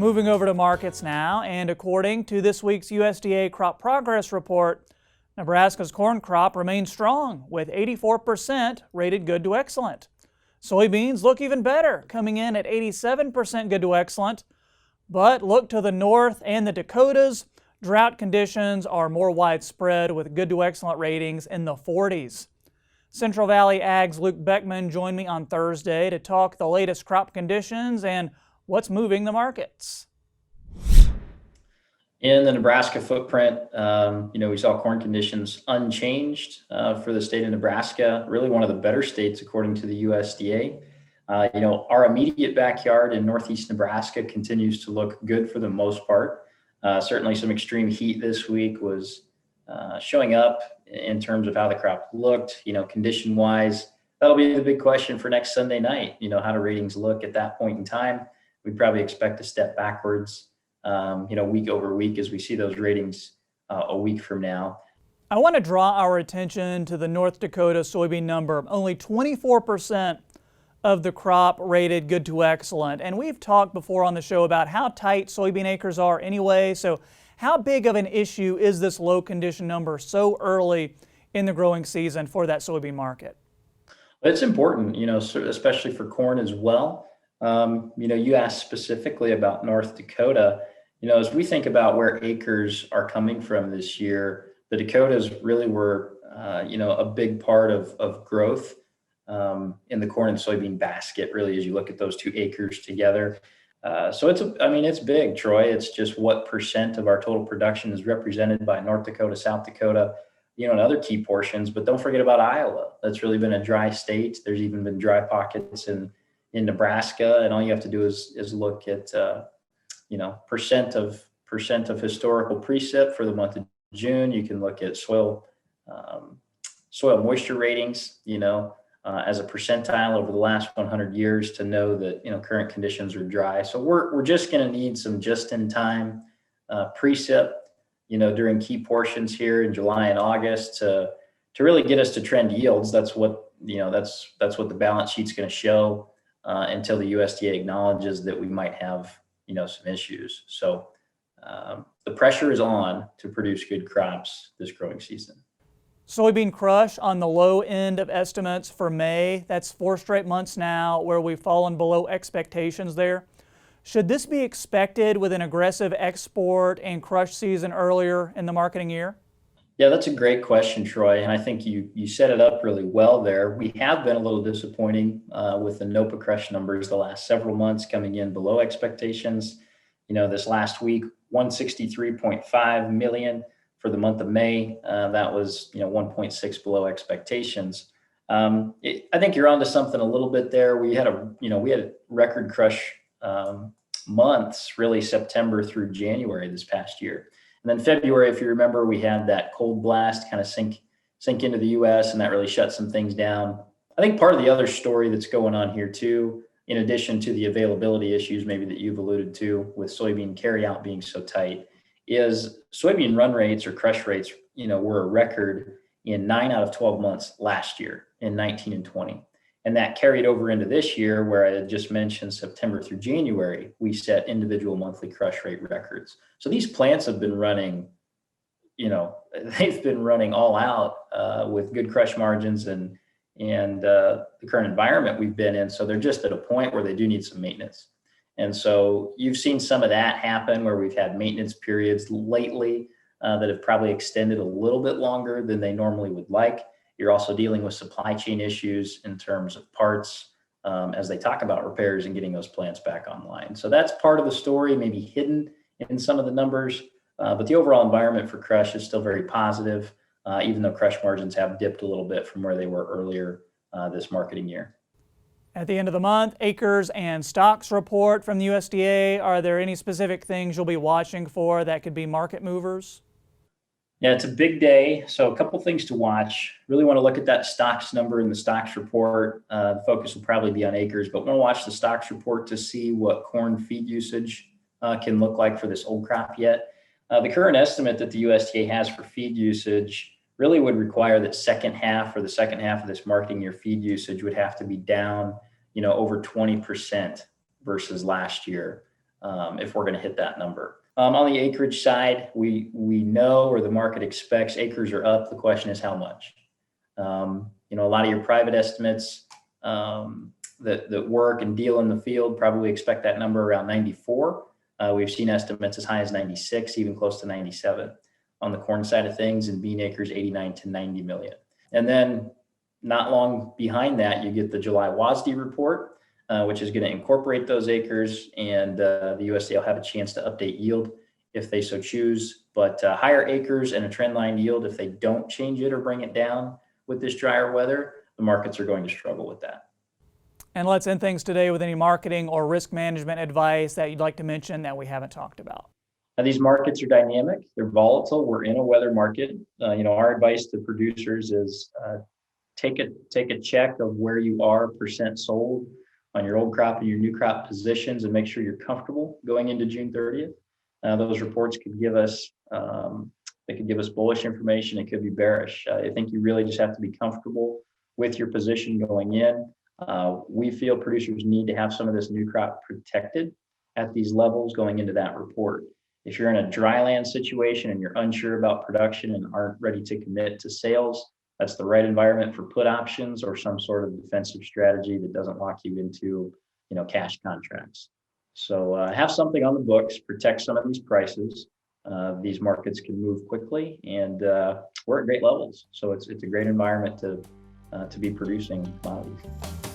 Moving over to markets now, and according to this week's USDA Crop Progress Report, Nebraska's corn crop remains strong with 84% rated good to excellent. Soybeans look even better, coming in at 87% good to excellent. But look to the north and the Dakotas, drought conditions are more widespread with good to excellent ratings in the 40s. Central Valley Ag's Luke Beckman joined me on Thursday to talk the latest crop conditions and what's moving the markets. In the Nebraska footprint, we saw corn conditions unchanged for the state of Nebraska, really one of the better states according to the USDA. Our immediate backyard in northeast Nebraska continues to look good for the most part. Certainly some extreme heat this week was showing up in terms of how the crop looked, condition-wise. That'll be the big question for next Sunday night. How do ratings look at that point in time? We'd probably expect a step backwards, week over week as we see those ratings a week from now. I want to draw our attention to the North Dakota soybean number. Only 24% of the crop rated good to excellent. And we've talked before on the show about how tight soybean acres are anyway. So how big of an issue is this low condition number so early in the growing season for that soybean market? It's important, especially for corn as well. You asked specifically about North Dakota. As we think about where acres are coming from this year, the Dakotas really were, a big part of growth in the corn and soybean basket, really, as you look at those 2 acres together. So it's big, Troy. It's just what percent of our total production is represented by North Dakota, South Dakota, and other key portions. But don't forget about Iowa. That's really been a dry state. There's even been dry pockets in Nebraska, and all you have to do is look at percent of historical precip for the month of June. You can look at soil moisture ratings, as a percentile over the last 100 years to know that current conditions are dry. So we're just going to need some just-in-time precip, during key portions here in July and August to really get us to trend yields. That's what that's what the balance sheet's going to show. Until the USDA acknowledges that we might have, some issues. So the pressure is on to produce good crops this growing season. Soybean crush on the low end of estimates for May. That's 4 straight months now where we've fallen below expectations there. Should this be expected with an aggressive export and crush season earlier in the marketing year? Yeah, that's a great question, Troy. And I think you set it up really well there. We have been a little disappointing with the NOPA crush numbers the last several months coming in below expectations. This last week, 163.5 million for the month of May. That was, 1.6 below expectations. I think you're onto something a little bit there. We had a record crush months, really September through January this past year. And then February, if you remember, we had that cold blast kind of sink into the U.S. and that really shut some things down. I think part of the other story that's going on here too, in addition to the availability issues maybe that you've alluded to with soybean carryout being so tight, is soybean run rates or crush rates, were a record in 9 out of 12 months last year in 19 and 20. And that carried over into this year where I had just mentioned September through January, we set individual monthly crush rate records. So these plants have been running, they've been running all out with good crush margins and the current environment we've been in. So they're just at a point where they do need some maintenance. And so you've seen some of that happen where we've had maintenance periods lately that have probably extended a little bit longer than they normally would like. You're also dealing with supply chain issues in terms of parts as they talk about repairs and getting those plants back online. So that's part of the story, maybe hidden in some of the numbers, but the overall environment for crush is still very positive, even though crush margins have dipped a little bit from where they were earlier this marketing year. At the end of the month, acres and stocks report from the USDA. Are there any specific things you'll be watching for that could be market movers? Yeah, it's a big day. So a couple things to watch. Really want to look at that stocks number in the stocks report. The focus will probably be on acres, but we'll watch the stocks report to see what corn feed usage can look like for this old crop yet. The current estimate that the USDA has for feed usage really would require that the second half of this marketing year feed usage would have to be down, over 20% versus last year. if we're going to hit that number. On the acreage side, we know, or the market expects, acres are up. The question is how much. A lot of your private estimates that work and deal in the field probably expect that number around 94. We've seen estimates as high as 96, even close to 97 on the corn side of things, and bean acres 89 to 90 million. And then not long behind that, you get the July WASDE report, which is going to incorporate those acres, and the USDA will have a chance to update yield if they so choose. But higher acres and a trend line yield, if they don't change it or bring it down with this drier weather, the markets are going to struggle with that. And let's end things today with any marketing or risk management advice that you'd like to mention that we haven't talked about. Now, these markets are dynamic. They're volatile. We're in a weather market. Our advice to producers is take a check of where you are percent sold on your old crop and your new crop positions, and make sure you're comfortable going into June 30th. Those reports could give us bullish information. It could be bearish. I think you really just have to be comfortable with your position going in. We feel producers need to have some of this new crop protected at these levels going into that report. If you're in a dryland situation and you're unsure about production and aren't ready to commit to sales, that's the right environment for put options or some sort of defensive strategy that doesn't lock you into, cash contracts. So have something on the books, protect some of these prices. These markets can move quickly, and we're at great levels. So it's a great environment to be producing commodities.